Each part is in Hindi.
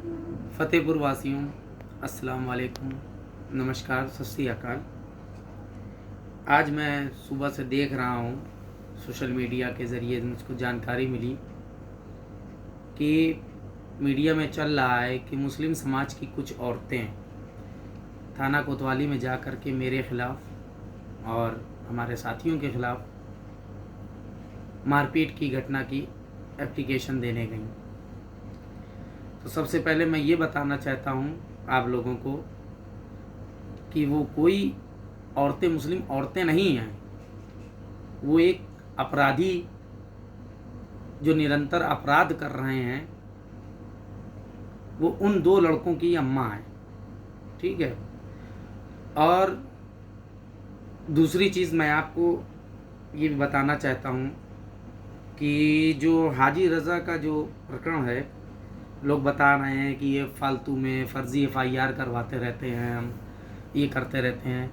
फ़तेहपुर वासियों, अस्सलाम वालेकुम, नमस्कार, सत श्री अकाल। आज मैं सुबह से देख रहा हूँ सोशल मीडिया के ज़रिए मुझको जानकारी मिली कि मीडिया में चल रहा है कि मुस्लिम समाज की कुछ औरतें थाना कोतवाली में जा कर के मेरे ख़िलाफ़ और हमारे साथियों के ख़िलाफ़ मारपीट की घटना की एप्लीकेशन देने गईं। तो सबसे पहले मैं ये बताना चाहता हूँ आप लोगों को कि वो कोई औरतें मुस्लिम औरतें नहीं हैं, वो एक अपराधी जो निरंतर अपराध कर रहे हैं, वो उन दो लड़कों की अम्मा है। ठीक है। और दूसरी चीज़ मैं आपको ये भी बताना चाहता हूँ कि जो हाजी रज़ा का जो प्रकरण है, लोग बता रहे हैं कि ये फालतू में फ़र्ज़ी FIR करवाते रहते हैं, हम ये करते रहते हैं।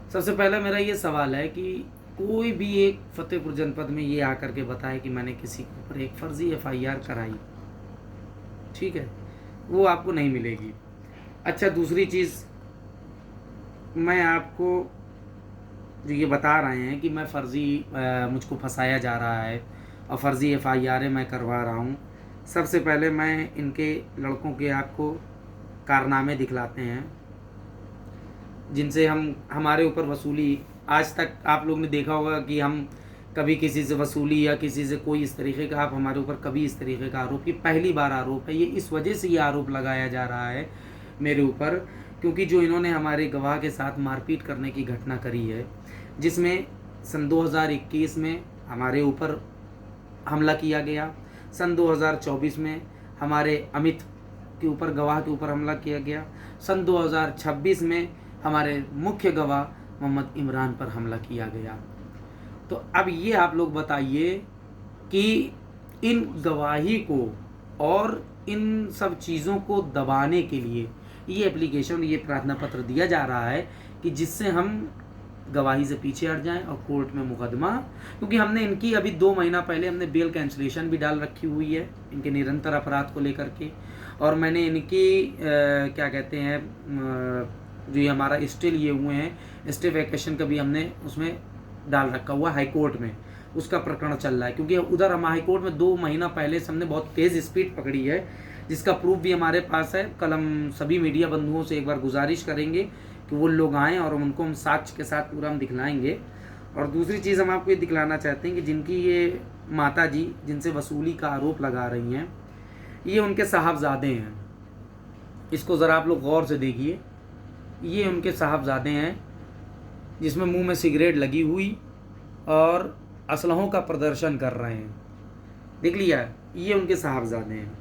सबसे पहले मेरा ये सवाल है कि कोई भी एक फ़तेहपुर जनपद में ये आकर के बताए कि मैंने किसी के ऊपर एक फ़र्ज़ी FIR कराई, ठीक है, वो आपको नहीं मिलेगी। अच्छा, दूसरी चीज़ मैं आपको जो ये बता रहे हैं कि मैं फ़र्ज़ी मुझको फंसाया जा रहा है और फ़र्ज़ी FIR मैं करवा रहा हूँ। सबसे पहले मैं इनके लड़कों के आपको कारनामे दिखलाते हैं जिनसे हमारे ऊपर वसूली, आज तक आप लोग ने देखा होगा कि हम कभी किसी से वसूली या किसी से कोई इस तरीके का, आप हमारे ऊपर कभी इस तरीके का आरोप, ये पहली बार आरोप है। ये इस वजह से ये आरोप लगाया जा रहा है मेरे ऊपर क्योंकि जो इन्होंने हमारे गवाह के साथ मारपीट करने की घटना करी है, जिसमें सन 2021 में हमारे ऊपर हमला किया गया, सन 2024 में हमारे अमित के ऊपर, गवाह के ऊपर हमला किया गया, सन 2026 में हमारे मुख्य गवाह मोहम्मद इमरान पर हमला किया गया। तो अब ये आप लोग बताइए कि इन गवाही को और इन सब चीज़ों को दबाने के लिए ये एप्लीकेशन, ये प्रार्थना पत्र दिया जा रहा है कि जिससे हम गवाही से पीछे हट जाएं और कोर्ट में मुकदमा, क्योंकि हमने इनकी अभी 2 महीना पहले हमने बेल कैंसिलेशन भी डाल रखी हुई है इनके निरंतर अपराध को लेकर के। और मैंने इनकी क्या कहते हैं, जो ये हमारा स्टे लिए हुए हैं, स्टे वैकेशन का भी हमने उसमें डाल रखा हुआ हाई कोर्ट में, उसका प्रकरण चल रहा है क्योंकि उधर हम हाई कोर्ट में 2 महीना पहले से हमने बहुत तेज़ स्पीड पकड़ी है, जिसका प्रूफ भी हमारे पास है। कल हम सभी मीडिया बंधुओं से एक बार गुजारिश करेंगे कि वो लोग आएँ और उनको हम साक्ष्य के साथ पूरा हम दिखलाएंगे। और दूसरी चीज़ हम आपको ये दिखलाना चाहते हैं कि जिनकी ये माता जी जिनसे वसूली का आरोप लगा रही हैं, ये उनके साहबजादे हैं। इसको ज़रा आप लोग गौर से देखिए, ये उनके साहबजादे हैं जिसमें मुंह में सिगरेट लगी हुई और असलहों का प्रदर्शन कर रहे हैं। देख लिया, ये उनके साहबजादे हैं।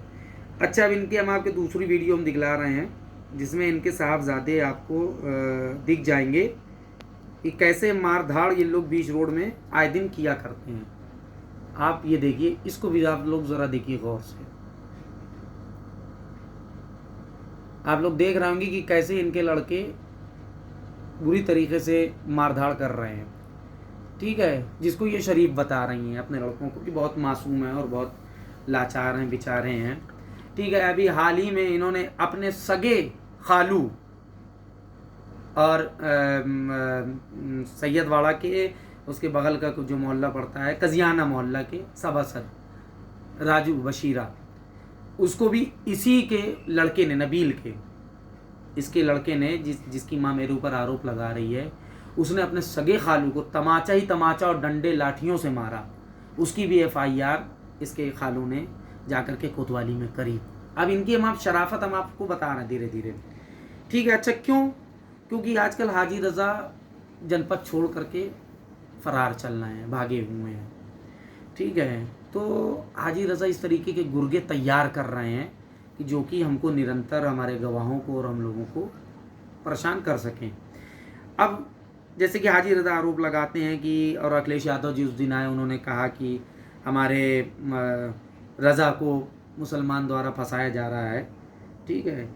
अच्छा, अब इनके हम आपके दूसरी वीडियो हम दिखला रहे हैं जिसमें इनके साहबजादे आपको दिख जाएंगे कि कैसे मारधाड़ ये लोग बीच रोड में आए दिन किया करते हैं। आप ये देखिए, इसको भी आप लोग ज़रा देखिए गौर से। आप लोग देख रहे होंगे कि कैसे इनके लड़के बुरी तरीके से मारधाड़ कर रहे हैं, ठीक है, जिसको ये शरीफ बता रही हैं अपने लड़कों को कि बहुत मासूम है और बहुत लाचार हैं, बेचारे हैं। ठीक है, अभी हाल ही में इन्होंने अपने सगे खालू और सैयदवाड़ा के उसके बगल का जो मोहल्ला पड़ता है, कजियाना मोहल्ला के सभासद राजू बशीरा, उसको भी इसी के लड़के ने, नबील के, इसके लड़के ने, जिसकी माँ मेरे ऊपर आरोप लगा रही है, उसने अपने सगे खालू को तमाचा ही तमाचा और डंडे लाठियों से मारा। उसकी भी FIR इसके खालू ने जाकर के कोतवाली में करी। अब इनकी हम आप शराफत हम आपको बता रहे हैं धीरे धीरे, ठीक है। अच्छा, क्यों? क्योंकि आजकल हाजी रज़ा जनपद छोड़ करके फरार चल रहे हैं, भागे हुए हैं, ठीक है। तो हाजी रज़ा इस तरीके के गुर्गे तैयार कर रहे हैं कि जो कि हमको निरंतर, हमारे गवाहों को और हम लोगों को परेशान कर सकें। अब जैसे कि हाजी रज़ा आरोप लगाते हैं कि, और अखिलेश यादव जी उस दिन आए, उन्होंने कहा कि हमारे रज़ा को मुसलमान द्वारा फंसाया जा रहा है, ठीक है,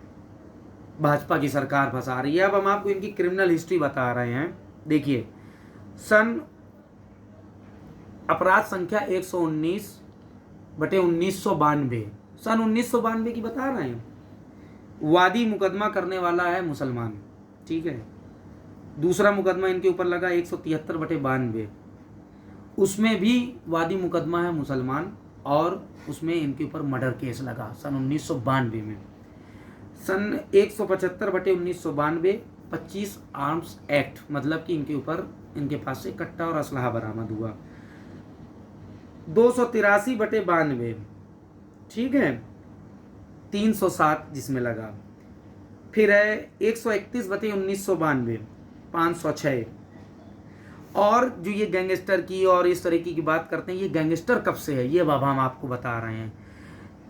भाजपा की सरकार फंसा रही है। अब हम आपको इनकी क्रिमिनल हिस्ट्री बता रहे हैं। देखिए, सन अपराध संख्या 119/1992, सन 1992 की बता रहे हैं। वादी मुकदमा करने वाला है मुसलमान, ठीक है। दूसरा मुकदमा इनके ऊपर लगा 173/92, उसमें भी वादी मुकदमा है मुसलमान, और उसमें इनके ऊपर मर्डर केस लगा सन 1992 में। सन 175/1992 25 आर्म्स एक्ट, मतलब कि इनके ऊपर, इनके पास से कट्टा और असलहा बरामद हुआ। 283/92, ठीक है, 307 जिसमें लगा। फिर है 131/1992, 506। और जो ये गैंगस्टर की और इस तरीके की बात करते हैं, ये गैंगस्टर कब से है, ये अब हम आपको बता रहे हैं।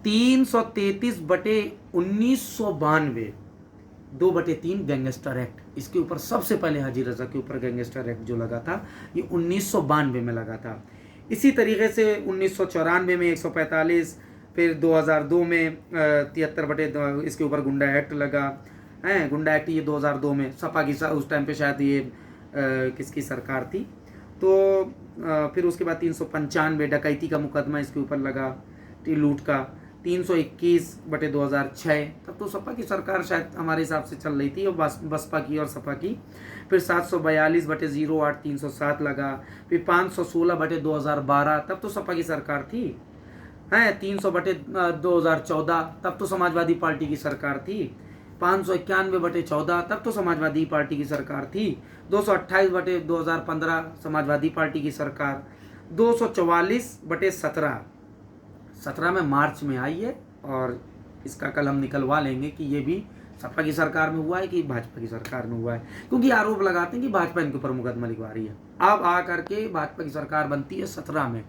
333/1992, 2/3 गैंगस्टर एक्ट, इसके ऊपर सबसे पहले हाजी रजा के ऊपर गैंगस्टर एक्ट जो लगा था, ये 1992 में लगा था। इसी तरीके से 1994 में 145, फिर 2002 में 73 इसके ऊपर गुंडा एक्ट लगा है। गुंडा एक्ट ये 2002 में सपा की, उस टाइम पे शायद ये किसकी सरकार थी। तो फिर उसके बाद 395 डकैती का मुकदमा इसके ऊपर लगा, लूट का। 321/2006, तब तो सपा की सरकार शायद हमारे हिसाब से चल रही थी, और बसपा की और सपा की। फिर 742/08, 307 लगा। फिर 516/2012, तब तो सपा की सरकार थी, हैं। 300/2014, तब तो समाजवादी पार्टी की सरकार थी। 591/14, तब तो समाजवादी पार्टी की सरकार थी। 228/2015, समाजवादी पार्टी की सरकार। 244/17, 17 में मार्च में आई है, और इसका कल हम निकलवा लेंगे कि ये भी सपा की सरकार में हुआ है कि भाजपा की सरकार में हुआ है, क्योंकि आरोप लगाते हैं कि भाजपा इनके ऊपर मुकदमा लिखवा रही है। अब आ करके भाजपा की सरकार बनती है 17 में।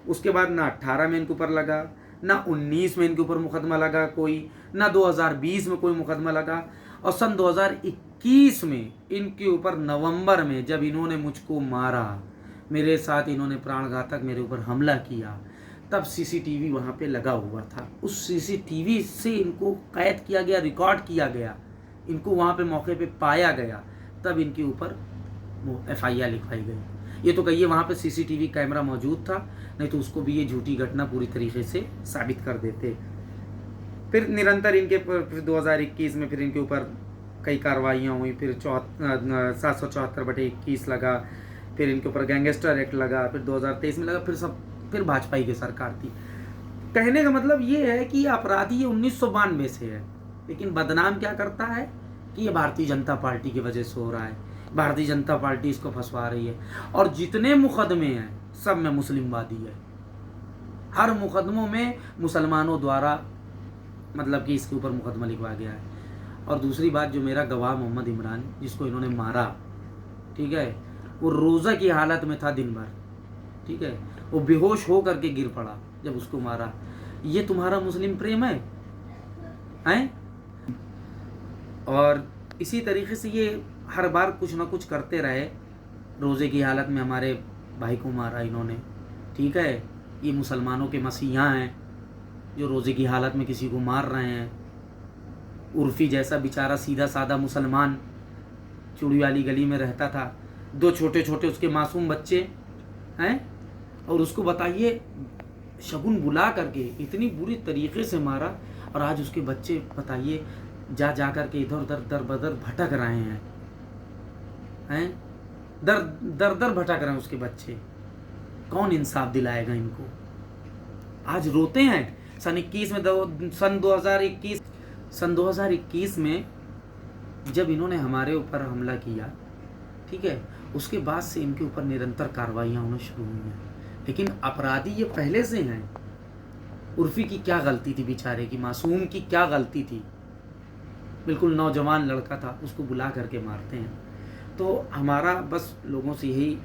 उसके बाद ना 18 में इनके ऊपर लगा, ना 19 में इनके ऊपर मुकदमा लगा कोई, ना 2020 में कोई मुकदमा लगा। और सन 2021 में इनके ऊपर नवंबर में, जब इन्होंने मुझको मारा, मेरे साथ इन्होंने प्राणघातक मेरे ऊपर हमला किया, तब सीसीटीवी वहाँ पे लगा हुआ था। उस सीसीटीवी से इनको कैद किया गया, रिकॉर्ड किया गया, इनको वहाँ पे मौके पे पाया गया, तब इनके ऊपर FIR लिखवाई गई। ये तो कहिए वहाँ पे सीसीटीवी कैमरा मौजूद था, नहीं तो उसको भी ये झूठी घटना पूरी तरीके से साबित कर देते। फिर निरंतर इनके 2021 में फिर इनके ऊपर कई कार्रवाइयाँ हुई। फिर 774/21 लगा। फिर इनके ऊपर गैंगस्टर एक्ट लगा। फिर 2023 में लगा। फिर भाजपा की सरकार थी। कहने का मतलब ये है कि ये अपराधी ये 1992 से है, लेकिन बदनाम क्या करता है कि ये भारतीय जनता पार्टी की वजह से हो रहा है, भारतीय जनता पार्टी इसको फंसवा रही है। और जितने मुकदमे हैं सब में मुस्लिमवादी है, हर मुकदमों में मुसलमानों द्वारा मतलब कि इसके ऊपर मुकदमा लिखवा गया है। और दूसरी बात, जो मेरा गवाह मोहम्मद इमरान जिसको इन्होंने मारा, ठीक है, वो रोज़ा की हालत में था दिन भर, ठीक है, वो बेहोश हो करके गिर पड़ा जब उसको मारा। ये तुम्हारा मुस्लिम प्रेम है, हैं? और इसी तरीके से ये हर बार कुछ ना कुछ करते रहे। रोज़े की हालत में हमारे भाई को मारा इन्होंने, ठीक है। ये मुसलमानों के मसीहा हैं जो रोज़े की हालत में किसी को मार रहे हैं। उर्फ़ी जैसा बेचारा सीधा साधा मुसलमान चूड़ी वाली गली में रहता था, 2 छोटे छोटे उसके मासूम बच्चे हैं, और उसको बताइए शगुन बुला करके इतनी बुरी तरीके से मारा। और आज उसके बच्चे बताइए जा कर के इधर उधर दर बदर भटक रहे हैं, दर दर भटक रहे हैं उसके बच्चे। कौन इंसाफ दिलाएगा इनको? आज रोते हैं। सन 2021 में जब इन्होंने हमारे ऊपर हमला किया, ठीक है, उसके बाद से इनके ऊपर निरंतर कार्रवाइयाँ होना शुरू हुई हैं। लेकिन अपराधी ये पहले से हैं। उर्फ़ी की क्या गलती थी बेचारे की, मासूम की क्या गलती थी? बिल्कुल नौजवान लड़का था, उसको बुला करके मारते हैं। तो हमारा बस लोगों से यही,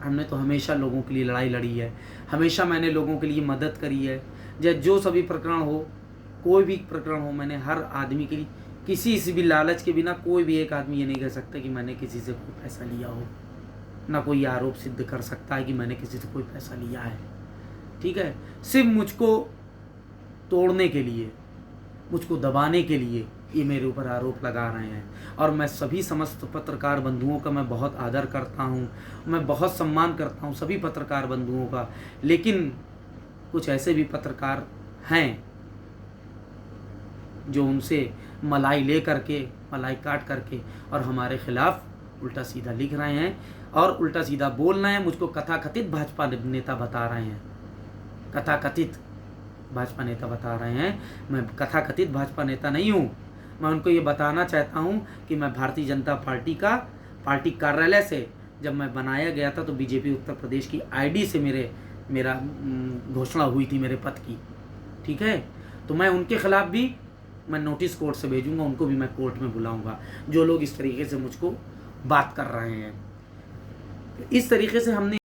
हमने तो हमेशा लोगों के लिए लड़ाई लड़ी है, हमेशा मैंने लोगों के लिए मदद करी है। जो सभी प्रकरण हो, कोई भी प्रकरण हो, मैंने हर आदमी के लिए, किसी से भी लालच के बिना कोई भी एक आदमी ये नहीं कह सकता कि मैंने किसी से कोई पैसा लिया हो, ना कोई आरोप सिद्ध कर सकता है कि मैंने किसी से कोई पैसा लिया है, ठीक है। सिर्फ मुझको तोड़ने के लिए, मुझको दबाने के लिए ये मेरे ऊपर आरोप लगा रहे हैं। और मैं सभी समस्त पत्रकार बंधुओं का मैं बहुत आदर करता हूँ, मैं बहुत सम्मान करता हूँ सभी पत्रकार बंधुओं का। लेकिन कुछ ऐसे भी पत्रकार हैं जो उनसे मलाई ले करके, मलाई काट करके और हमारे खिलाफ उल्टा सीधा लिख रहे हैं और उल्टा सीधा बोल रहे हैं। मुझको कथाकथित भाजपा नेता बता रहे हैं, कथाकथित भाजपा नेता बता रहे हैं। मैं कथाकथित भाजपा नेता नहीं हूँ। मैं उनको ये बताना चाहता हूँ कि मैं भारतीय जनता पार्टी कार्यालय से जब मैं बनाया गया था तो बीजेपी उत्तर प्रदेश की आईडी से मेरा घोषणा हुई थी मेरे पद की, ठीक है। तो मैं उनके खिलाफ भी मैं नोटिस कोर्ट से भेजूंगा, उनको भी मैं कोर्ट में बुलाऊंगा, जो लोग इस तरीके से मुझको बात कर रहे हैं। इस तरीके से हमने